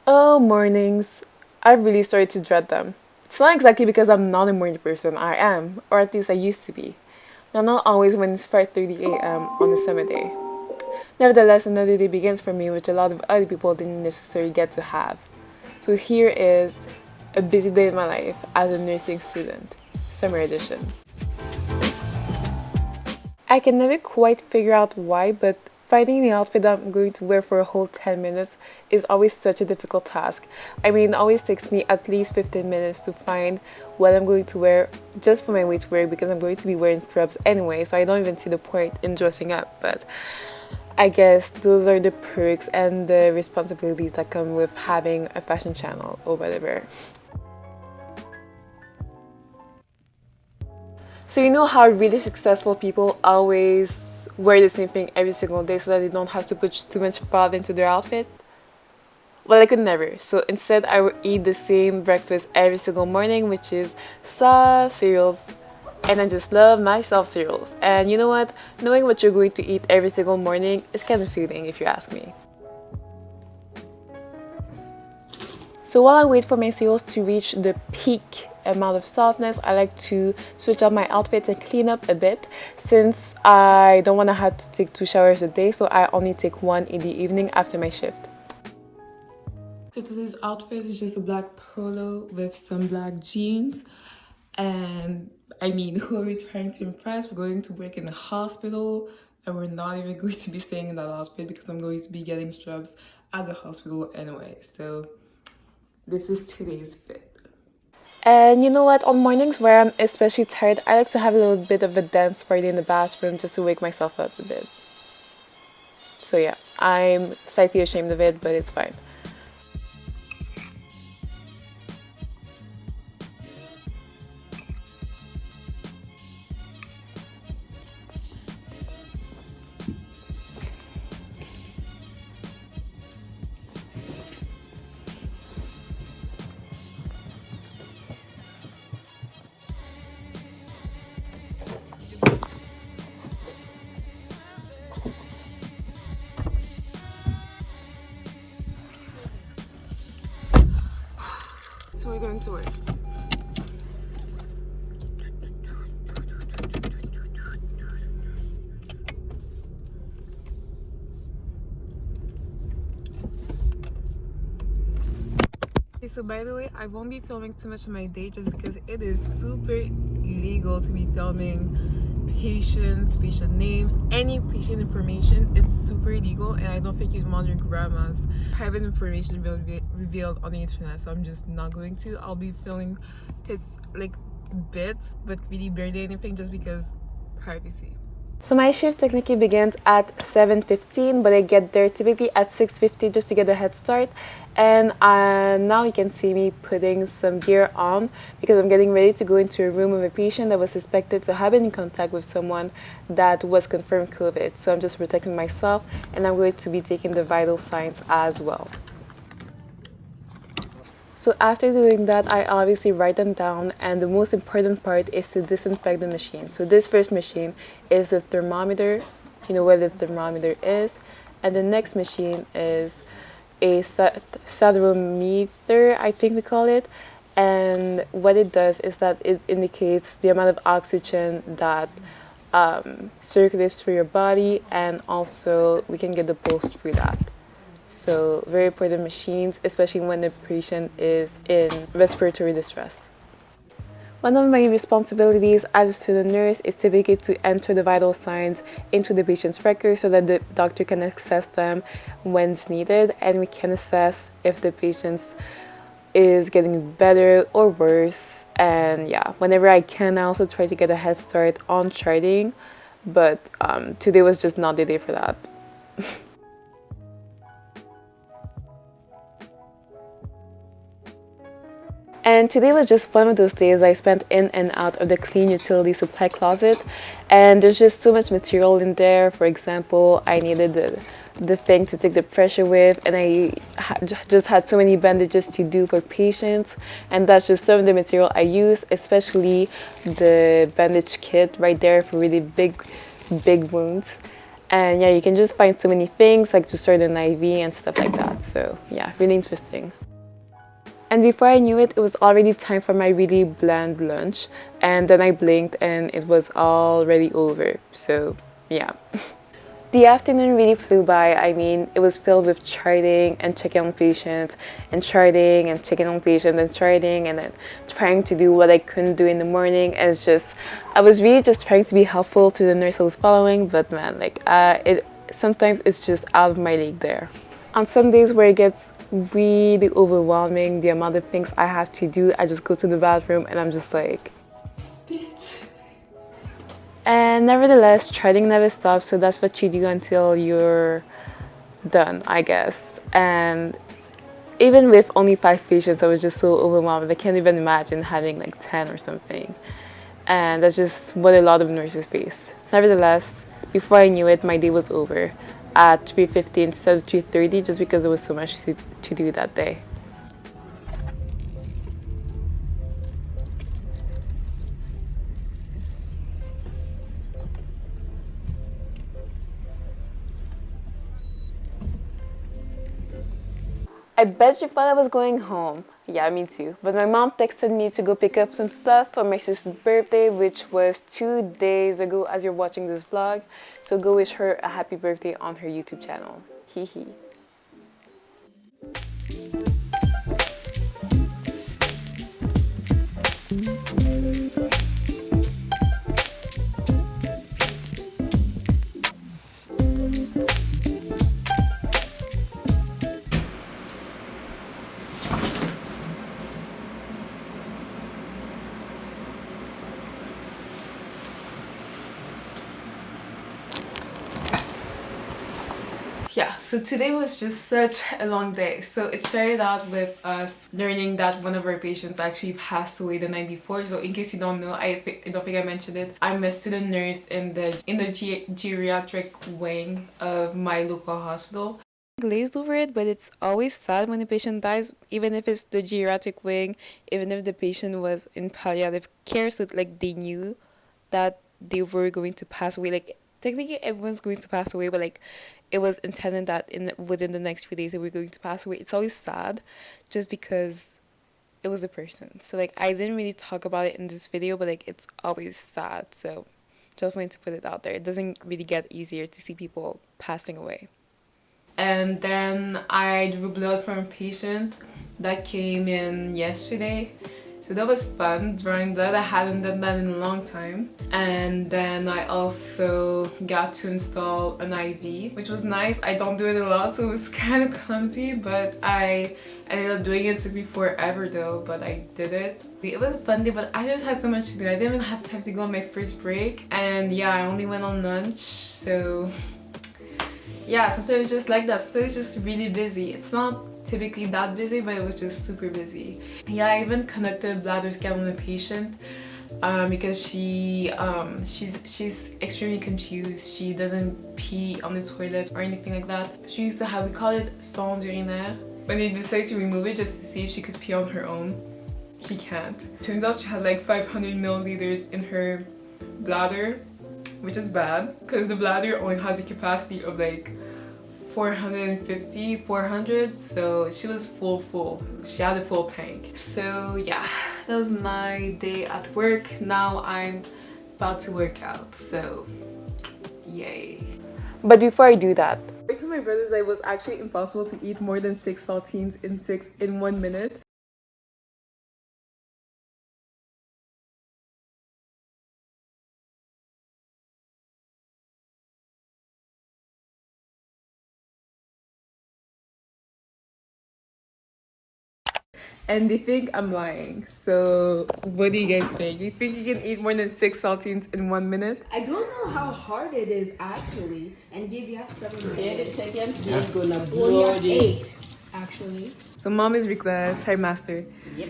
Oh, mornings. I've really started to dread them. It's not exactly because I'm not a morning person, I am, or at least I used to be. But not always when it's 5:30 a.m. on a summer day. Nevertheless, another day begins for me, which a lot of other people didn't necessarily get to have. So here is a busy day in my life as a nursing student, summer edition. I can never quite figure out why, but finding the outfit that I'm going to wear for a whole 10 minutes is always such a difficult task. I mean, it always takes me at least 15 minutes to find what I'm going to wear just for my way to wear because I'm going to be wearing scrubs anyway, so I don't even see the point in dressing up. But I guess those are the perks and the responsibilities that come with having a fashion channel or whatever. So you know how really successful people always wear the same thing every single day so that they don't have to put too much thought into their outfit? Well, I could never. So instead, I would eat the same breakfast every single morning, which is soft cereals. And I just love myself cereals. And you know what? Knowing what you're going to eat every single morning is kind of soothing if you ask me. So while I wait for my cereals to reach the peak amount of softness, I like to switch up my outfit and clean up a bit since I don't want to have to take 2 showers a day, so I only take one in the evening after my shift. So today's outfit is just a black polo with some black jeans. And I mean, who are we trying to impress? We're going to work in a hospital and we're not even going to be staying in that outfit because I'm going to be getting scrubs at the hospital anyway. So this is today's fit. And you know what? On mornings where I'm especially tired, I like to have a little bit of a dance party in the bathroom just to wake myself up a bit. So yeah, I'm slightly ashamed of it, but it's fine. So we're going to work. Okay, so by the way, I won't be filming too much of my day just because it is super illegal to be filming patients, patient names, any patient information. It's super illegal, and I don't think you'd want your grandma's private information will be revealed on the internet, so I'm just not going to. I'll be filming like bits, but really barely anything just because privacy. So my shift technically begins at 7:15, but I get there typically at 6:50 just to get a head start. And now you can see me putting some gear on because I'm getting ready to go into a room with a patient that was suspected to have been in contact with someone that was confirmed COVID. So I'm just protecting myself, and I'm going to be taking the vital signs as well. So after doing that, I obviously write them down, and the most important part is to disinfect the machine. So this first machine is the thermometer, you know where the thermometer is, and the next machine is a sathyrometer, I think we call it, and what it does is that it indicates the amount of oxygen that circulates through your body, and also we can get the pulse through that. So very important machines, especially when the patient is in respiratory distress. One of my responsibilities as a student nurse is typically to enter the vital signs into the patient's record so that the doctor can access them when it's needed, and we can assess if the patient is getting better or worse. And yeah, whenever I can, I also try to get a head start on charting, but today was just not the day for that. And today was just one of those days I spent in and out of the clean utility supply closet, and there's just so much material in there. For example, I needed the thing to take the pressure with, and I just had so many bandages to do for patients, and that's just some of the material I use, especially the bandage kit right there for really big wounds. And yeah, you can just find so many things like to start an IV and stuff like that. So yeah, really interesting. And before I knew it, it was already time for my really bland lunch. And then I blinked and it was already over. So yeah. The afternoon really flew by. I mean, it was filled with charting and checking on patients and charting and checking on patients and charting and then trying to do what I couldn't do in the morning. And it's just, I was really just trying to be helpful to the nurse I was following, but man, like, sometimes it's just out of my league there. On some days where it gets really overwhelming, the amount of things I have to do, I just go to the bathroom and I'm just like, bitch. And nevertheless, charting never stops, so that's what you do until you're done, I guess. And even with only 5 patients, I was just so overwhelmed. I can't even imagine having like 10 or something. And that's just what a lot of nurses face. Nevertheless, before I knew it, my day was over at 3:50 instead of 3:30, just because there was so much to do that day. I bet you thought I was going home. Yeah, me too. But my mom texted me to go pick up some stuff for my sister's birthday, which was 2 days ago as you're watching this vlog. So go wish her a happy birthday on her YouTube channel. Hee hee. Yeah, so today was just such a long day. So it started out with us learning that one of our patients actually passed away the night before. So in case you don't know, I don't think I mentioned it. I'm a student nurse in the geriatric wing of my local hospital. Glazed over it, but it's always sad when a patient dies, even if it's the geriatric wing, even if the patient was in palliative care, so like they knew that they were going to pass away. Like technically everyone's going to pass away, but like it was intended that within the next few days they were going to pass away. It's always sad just because it was a person. So like I didn't really talk about it in this video, but like it's always sad. So just wanted to put it out there. It doesn't really get easier to see people passing away. And then I drew blood from a patient that came in yesterday. So that was fun, drawing blood. I hadn't done that in a long time. And then I also got to install an IV, which was nice. I don't do it a lot, so it was kind of clumsy, but I ended up doing it. It took me forever though, but I did it. It was a fun day, but I just had so much to do. I didn't even have time to go on my first break. And yeah, I only went on lunch, so yeah, sometimes it's just like that. Sometimes it's just really busy. It's not typically that busy, but it was just super busy. Yeah, I even conducted a bladder scan on the patient because she's extremely confused. She doesn't pee on the toilet or anything like that. She used to have, we call it sonde urinaire. When they decided to remove it just to see if she could pee on her own, she can't. Turns out she had like 500 milliliters in her bladder, which is bad because the bladder only has a capacity of like 400, so she was full. She had a full tank. So yeah, that was my day at work. Now I'm about to work out, so yay. But before I do that, I told my brothers that it was actually impossible to eat more than 6 saltines in 1 minute. And they think I'm lying. So what do you guys think? Do you think you can eat more than 6 saltines in 1 minute? I don't know how hard it is actually. And Gabe, you have 7 minutes. 30 seconds. Yeah. Gonna blow you have 8 actually. So mom is the time master. Yep.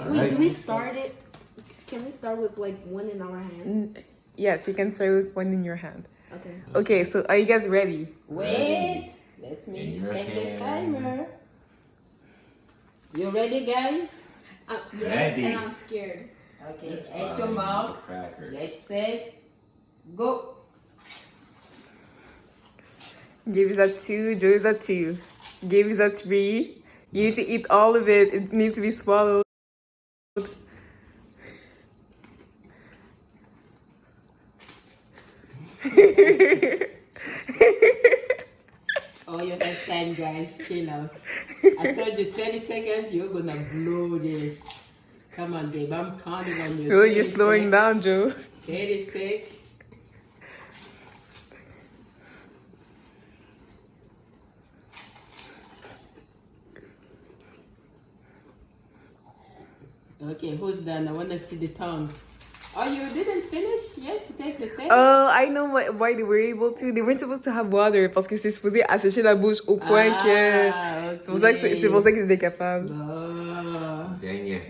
Wait, do we start it? Can we start with like one in our hands? Yes, you can start with one in your hand. Okay. Okay, so are you guys ready? Wait, let me set the timer. You ready, guys? Yes, Ready. and I'm scared. Okay, at your mouth. Let's set, go. Gabe is at 2, Joe is at 2. Gabe is at 3. You need to eat all of it. It needs to be swallowed. Oh, you have time, guys. Chill out. I told you 30 seconds, you're gonna blow this. Come on, babe. I'm counting on you. Oh, you're slowing down, Joe. 36. Okay, who's done? I want to see the tongue. Oh, you didn't finish yet to take the test? Oh, I know why they were able to. They weren't supposed to have water parce que c'est supposé assécher la bouche au point que... Okay. C'est pour ça qu'ils étaient capables. Dang it.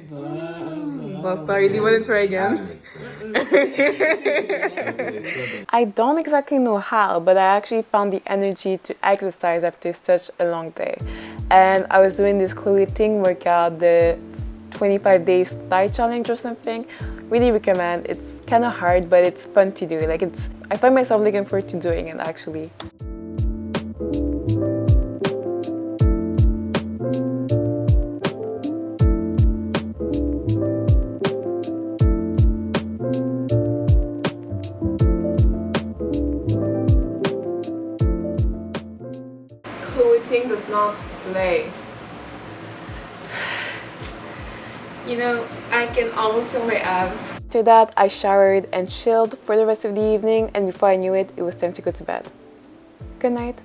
Well, sorry, do you want to try again? I don't exactly know how, but I actually found the energy to exercise after such a long day. And I was doing this Chloe Ting workout, the 25 days thigh challenge or something. Really recommend. It's kind of hard, but it's fun to do. Like I find myself looking forward to doing it actually. Chloe Ting does not play. You know, I can almost feel my abs. After that, I showered and chilled for the rest of the evening, and before I knew it, it was time to go to bed. Good night.